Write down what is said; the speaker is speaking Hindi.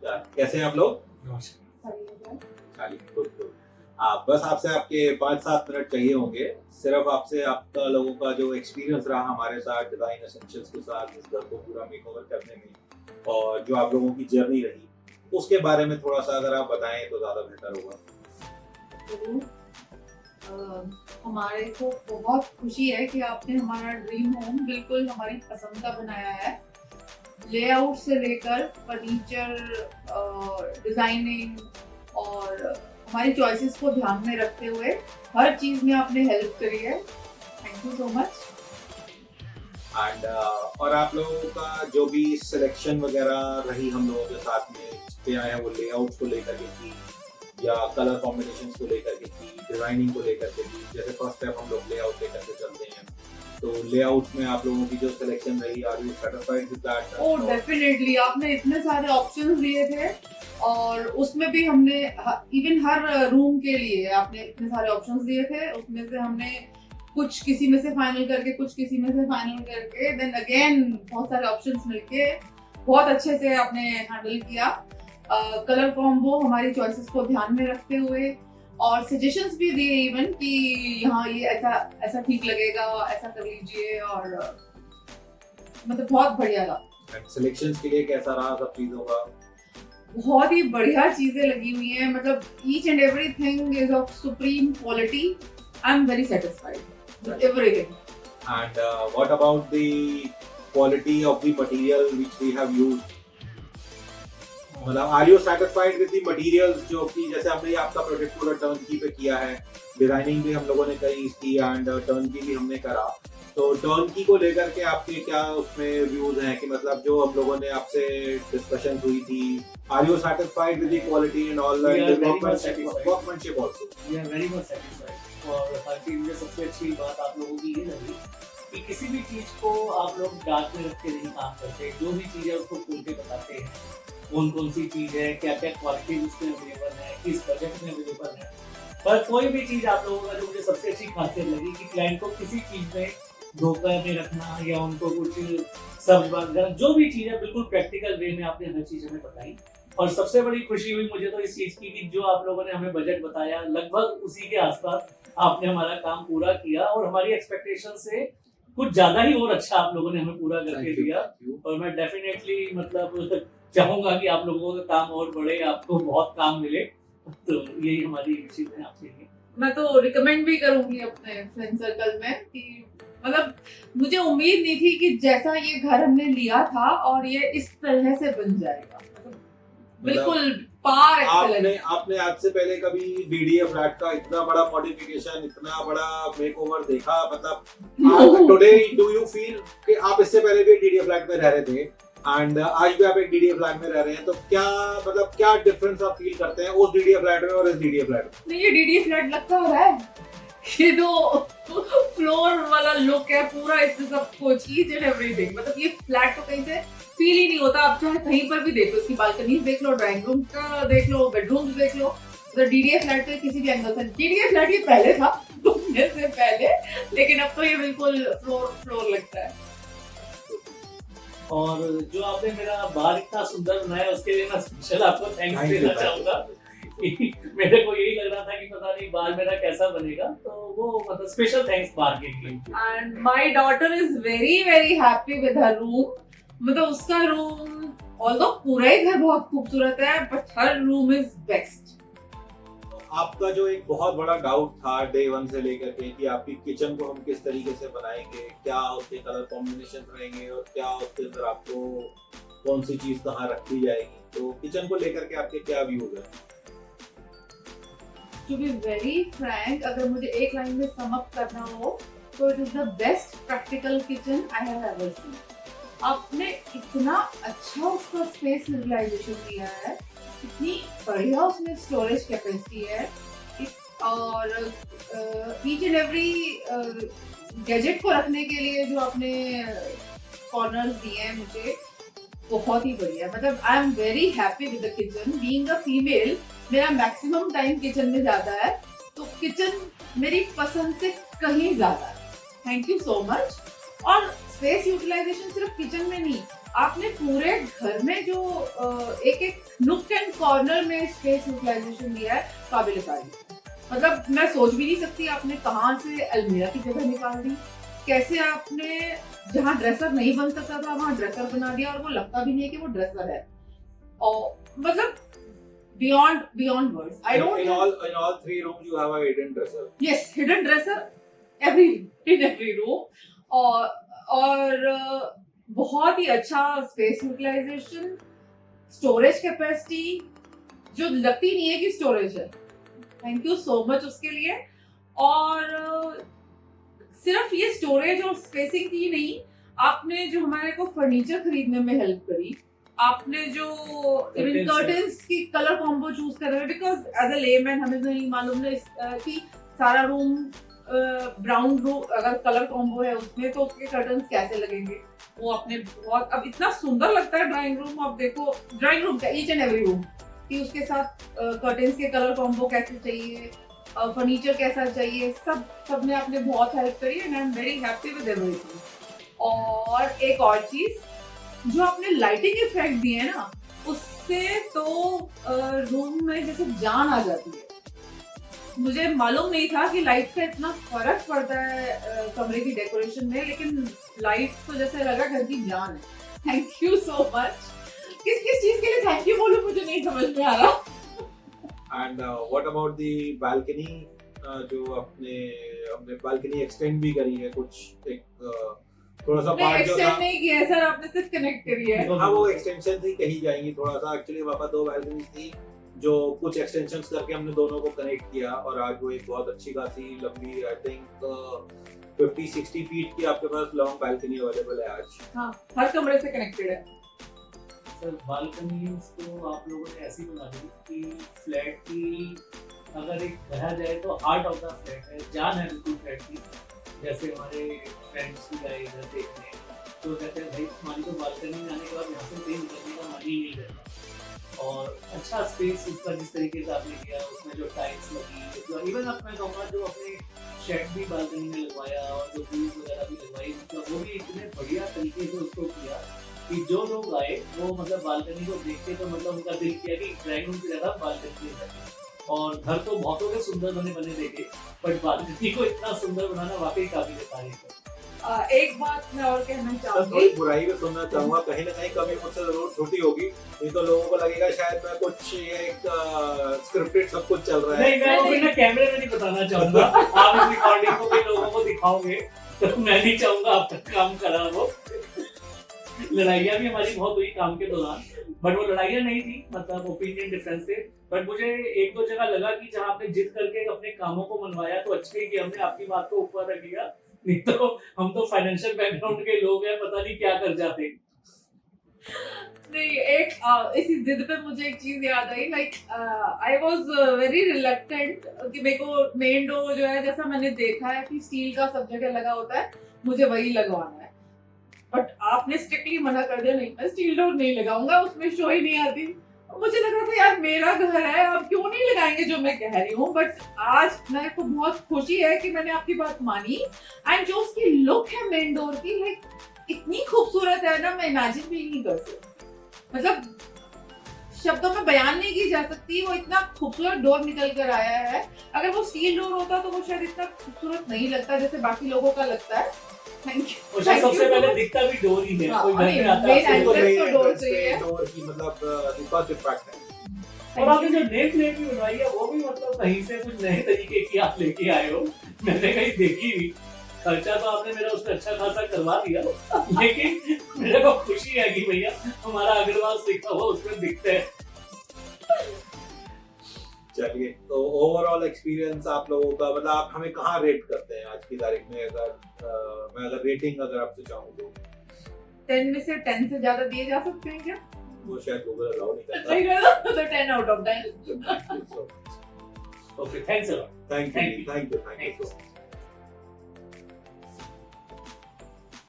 कैसे हैं आप लोग? Good good. बस आपसे आपके 5-7 मिनट चाहिए होंगे, सिर्फ आपसे आपका लोगों का जो एक्सपीरियंस रहा हमारे साथ डिजाइन एसेंशियल्स के साथ इस घर को पूरा मेकओवर करने में और जो आप लोगों की जर्नी रही उसके बारे में थोड़ा सा अगर आप बताएं तो ज्यादा बेहतर होगा। हमारे को बहुत खुशी है कि आपने हमारा ड्रीम होम बिल्कुल हमारी पसंद का बनाया है। लेआउट से लेकर फर्नीचर, डिजाइनिंग और हमारी चॉइसेस को ध्यान में रखते हुए हर चीज में आपने हेल्प करी है। Thank you so much. And और आप लोगों का जो भी सिलेक्शन वगैरह रही हम लोगों के साथ में जितने आए हैं वो लेआउट को लेकर के थी या कलर कॉम्बिनेशंस को लेकर के थी, डिजाइनिंग को लेकर के थी। जैसे फर्स्ट स्टेप हम लोग लेआउट लेकर के चलते हैं, तो लेआउट में आप लोगों की जो सिलेक्शन रही, are you satisfied with that? Oh definitely, आपने इतने सारे ऑप्शंस दिए थे और उसमें भी हमने इवन हर रूम के लिए आपने इतने सारे ऑप्शंस दिए थे, उसमें से हमने कुछ किसी में से फाइनल करके कुछ किसी में से फाइनल करके देन अगेन बहुत सारे ऑप्शंस मिलके बहुत अच्छे से आपने हैंडल किया। कलर कॉम्बो हमारी चॉइसेस को ध्यान में रखते हुए और सजेशंस भी दिए इवन कि यहाँ ये ऐसा ऐसा ठीक लगेगा, ऐसा कर लीजिए और मतलब बहुत बढ़िया लगा। सिलेक्शंस के लिए कैसा रहा सब चीजों का? बहुत ही बढ़िया चीजें लगी हुई हैं, मतलब each and everything is of supreme quality. I am very satisfied with everything. And what about the quality of the material which we have used? मतलब are you satisfied with the materials जो कि जैसे हमने आपका प्रोजेक्ट पूरा टर्नकी पे किया है, डिजाइनिंग भी हम लोगों ने करी इसकी एंड टर्नकी भी हमने करा, तो टर्नकी को लेकर के आपके क्या उसमें व्यूज हैं कि मतलब जो हम लोगों ने आपसे डिस्कशन हुई थी, are you satisfied with the quality and all the workmanship also? We are very much satisfied. और हर चीज में सबसे अच्छी बात आप लोगों की ये लगी कि किसी भी चीज को आप लोग डार्क में रख के नहीं काम करते, जो भी चीज है उसको खोल के बताते हैं कौन कौन सी चीज है, क्या क्या क्वालिटी उसमें अवेलेबल है, किस बजट में अवेलेबल है। पर कोई भी चीज आप लोगों का जो मुझे सबसे अच्छी खासियत लगी कि क्लाइंट को किसी चीज में धोखा में रखना या उनको कुछ सब्ज बात करना, जो भी चीज है बिल्कुल प्रैक्टिकल वे में आपने हर चीज हमें बताई। और सबसे बड़ी खुशी हुई मुझे तो इस चीज की कि जो आप लोगों ने हमें बजट बताया लगभग उसी के आसपास आपने हमारा काम पूरा किया और हमारी एक्सपेक्टेशन से कुछ ज्यादा ही और अच्छा आप लोगों ने हमें पूरा करके दिया। और मैं डेफिनेटली मतलब चाहूंगा कि आप लोगों का काम और बढ़े, आपको बहुत काम मिले, तो यही हमारी चीज है आपके लिए। मैं तो रिकमेंड भी करूंगी अपने फ्रेंड सर्कल में कि मतलब मुझे उम्मीद नहीं थी कि जैसा ये घर हमने लिया था और ये इस तरह से बन जाएगा, बिल्कुल पार एक्सेलेंस। आपने आज से पहले कभी डीडीए फ्लैट का इतना बड़ा मॉडिफिकेशन, इतना बड़ा मेकओवर देखा? मतलब टुडे डू यू फील कि आप इससे पहले भी डीडीए फ्लैट में रह रहे थे एंड आज भी आप एक डीडीए फ्लैट में रह रहे हैं, तो क्या मतलब क्या डिफरेंस आप फील करते हैं उस डीडीए फ्लैट में और इस डीडीए फ्लैट में? नहीं, ये डीडीए फ्लैट लगता हो रहा है, ये जो फ्लोर वाला लुक है पूरा, इसमें सब कुछ ईच एंड एवरीथिंग, मतलब ये फ्लैट तो कहीं से फील ही नहीं होता। आप चाहे कहीं पर भी देख लो, इसकी बालकनी देख लो, ड्राइंग रूम का देख लो, बेडरूम देख लो, तो डीडीए फ्लैट पे किसी भी एंगल से डीडीए फ्लैट ये पहले था घूमने से पहले, लेकिन अब तो ये बिल्कुल फ्लोर लगता है। और जो आपने मेरा बार इतना सुंदर बनाया उसके लिए मैं स्पेशल आपको थैंक्स देना चाहूंगा। मेरे को यही लग रहा था कि पता नहीं बार मेरा कैसा बनेगा, तो वो मतलब स्पेशल थैंक्स बार के लिए। And my daughter is very very happy with her room, मतलब उसका रूम ऑल्दो पूरा ही घर बहुत खूबसूरत है but her room is best. आपका जो एक बहुत बड़ा डाउट था डे 1 से लेकर के कि आपकी किचन को हम किस तरीके से बनाएंगे, क्या उसके कलर कॉम्बिनेशन रहेंगे और क्या उसके अंदर आपको कौन सी चीज कहाँ रखी जाएगी, तो किचन को लेकर के आपके क्या व्यूज हैं? टू बी वेरी फ्रैंक, अगर मुझे एक लाइन में सम अप करना हो तो it is the best practical kitchen I have ever seen. आपने इतना अच्छा उसका स्पेस यूटिलाइजेशन दिया है, इतनी बढ़िया उसमें स्टोरेज कैपेसिटी है और ईच एंड एवरी गैजेट को रखने के लिए जो आपने कॉर्नर्स दिए हैं मुझे बहुत ही बढ़िया। मतलब आई am very happy with the kitchen. Being a female मेरा मैक्सिमम टाइम किचन में जाता है, तो किचन मेरी पसंद से कहीं ज्यादा है। Thank you so much. और स्पेस यूटिलाइजेशन सिर्फ किचन में नहीं, आपने पूरे घर में जो एक एक नुक एंड कॉर्नर में स्पेस यूटिलाइजेशन दिया है, काबिल तारीफ। मतलब मैं सोच भी नहीं सकती आपने कहाँ से अलमीरा की जगह निकाल दी, कैसे आपने जहाँ ड्रेसर नहीं बन सकता था वहाँ ड्रेसर बना दिया और वो लगता भी नहीं है कि वो ड्रेसर है। और मतलब beyond words. I don't in all 3 rooms you have a hidden dresser. Yes, hidden dresser in every room. और बहुत ही अच्छा स्पेस यूटिलाइजेशन, स्टोरेज कैपेसिटी जो लगती नहीं है कि स्टोरेज है। थैंक यू सो मच उसके लिए। और सिर्फ ये स्टोरेज और स्पेसिंग की नहीं, आपने जो हमारे को फर्नीचर खरीदने में हेल्प करी, आपने जो इवन कर्टन्स की कलर कॉम्बो चूज कर रहे हैं, बिकॉज एज अ लेमैन हमें नहीं मालूम है कि सारा रूम ब्राउन रूम अगर कलर कॉम्बो है उसमें तो उसके कर्टन्स कैसे लगेंगे। वो आपने बहुत, अब इतना सुंदर लगता है ड्राइंग रूम। आप देखो ड्राइंग रूम का ईच एंड एवरी रूम कि उसके साथ कर्टन्स के कलर कॉम्बो कैसे चाहिए, फर्नीचर कैसा चाहिए, सबने आपने बहुत हेल्प करी and I am very happy with everything. और एक और चीज जो आपने लाइटिंग इफेक्ट दिए ना, उससे तो रूम में जैसे जान आ जाती है। मुझे मालूम नहीं था कि लाइट का इतना फर्क पड़ता है कमरे की डेकोरेशन में, लेकिन लाइट तो जैसे लगा घर की जान है। Thank you so much. किस किस चीज के लिए थैंक यू बोलूं मुझे नहीं समझ में आ रहा। And what about the balcony? जो हमने balcony extend भी करी है कुछ, एक थोड़ा सा पार्ट जो था एक्सटेंड नहीं किया सर, आपने सिर्फ कनेक्ट करी है। हाँ वो एक्सटेंशन थी, कही जाएंगी थोड़ा सा। एक्चुअली वहाँ पर 2 balconies थी जो कुछ एक्सटेंशंस करके हमने दोनों को कनेक्ट किया और आज वो एक बहुत अच्छी खासी लंबी, आई थिंक 50-60 फीट की आपके पास लॉन्ग balcony अवेलेबल है आज। हाँ, हर कमरे से कनेक्टेड है। सर बालकनीज को आप लोगों ने ऐसी बना दी कि फ्लैट की अगर एक कहा जाए तो हार्ट ऑफ द फ्लैट है, जान है बिल्कुल फ्लैट की। जैसे हमारे फ्रेंड्स भी आए इधर देखने तो कहते हैं भाई हमारी तो बालकनी में आने के बाद यहाँ से कहीं निकलने का मन ही नहीं करता। और अच्छा स्पेस इसका जिस तरीके से आपने किया, उसमें जो टाइल्स लगी, जो इवन अब मैं कहूँगा जो अपने शेड भी बालकनी में लगवाया और जो ब्लूज वगैरह भी लगवाई, मतलब वो भी इतने बढ़िया तरीके से उसको किया कि जो लोग आए वो मतलब बालकनी को देख के तो मतलब उनका दिल किया कि ड्राइंग रूम की जगह बालकनी में जाए। और घर तो बहुतों के सुंदर बने देखे, बट बालकनी को इतना सुंदर बनाना वाकई काबिल तारीफ है। एक बात मैं और कहना सर चाहूंगी, थोड़ी बुराई में सुनना चाहूंगा, कहीं ना कहीं कमी मुझसे जरूर छोटी होगी, नहीं तो लोगों को लगेगा शायद मैं कुछ एक स्क्रिप्टेड सब कुछ चल रहा है। नहीं, मैं वो बिना कैमरे में नहीं बताना चाहूंगा। आप इस रिकॉर्डिंग को भी लोगों को दिखाओगे तो मैं नहीं चाहूंगा आप तक काम करा वो। लड़ाइयाँ भी हमारी बहुत हुई काम के दौरान, बट वो लड़ाइयाँ नहीं थी, मतलब ओपिनियन डिफरेंस थे। बट मुझे 1-2 जगह लगा कि जहाँ आपने जिद करके अपने कामों को मनवाया तो अच्छे कि हमने आपकी बात को ऊपर रख लिया, नहीं तो हम तो फाइनेंशियल बैकग्राउंड के लोग हैं, पता नहीं क्या कर जाते। नहीं एक इसी जिद पे मुझे एक चीज याद आई, like I was very reluctant कि मेरे को मेन डोर जो है जैसा मैंने देखा है कि स्टील का सब जगह लगा होता है, मुझे वही लगवाना है। बट आपने स्ट्रिक्टली मना कर दिया, नहीं मैं स्टील डोर नहीं लगाऊंगा, उसमें शो ही नहीं आती। मुझे लग रहा था यार मेरा घर है, अब क्यों नहीं लगाएंगे जो मैं कह रही हूँ। बट आज मेरे को बहुत खुशी है कि मैंने आपकी बात मानी। एंड जो उसकी लुक है मेन डोर की, लाइक इतनी खूबसूरत है ना, मैं इमेजिन भी नहीं कर सकती, मतलब शब्दों में बयान नहीं की जा सकती। वो इतना खूबसूरत डोर निकल कर आया है। अगर वो स्टील डोर होता तो वो शायद इतना खूबसूरत नहीं लगता जैसे बाकी लोगों का लगता है। Thank you. और शायद सबसे पहले दिखता भी डोर ही है, कोई घर में आता main है entrance तो डोर से ही है। डोर की मतलब फर्स्ट इम्पैक्ट है। और आपने जो नेम प्लेट भी बनवाई है वो भी मतलब कहीं से कुछ नए तरीके की आप लेके आए हो, मैंने कहीं देखी भी। खर्चा तो आपने मेरा उसमें अच्छा खासा करवा दिया, लेकिन मेरे को खुशी है कि भैया हमारा अग्रवाल लिखा हुआ उसमें दिखता है। चलिए, तो ओवरऑल एक्सपीरियंस आप लोगों का, मतलब आप हमें कहाँ रेट करते हैं आज की तारीख में? मैं अगर रेटिंग अगर आपसे चाहूँ तो 10 में से 10 से ज्यादा दिए जा सकते हैं क्या? वो शायद गूगल अलाउ नहीं करता। नहीं करता तो 10 out of 10। Okay, thanks a lot. Thank you so much.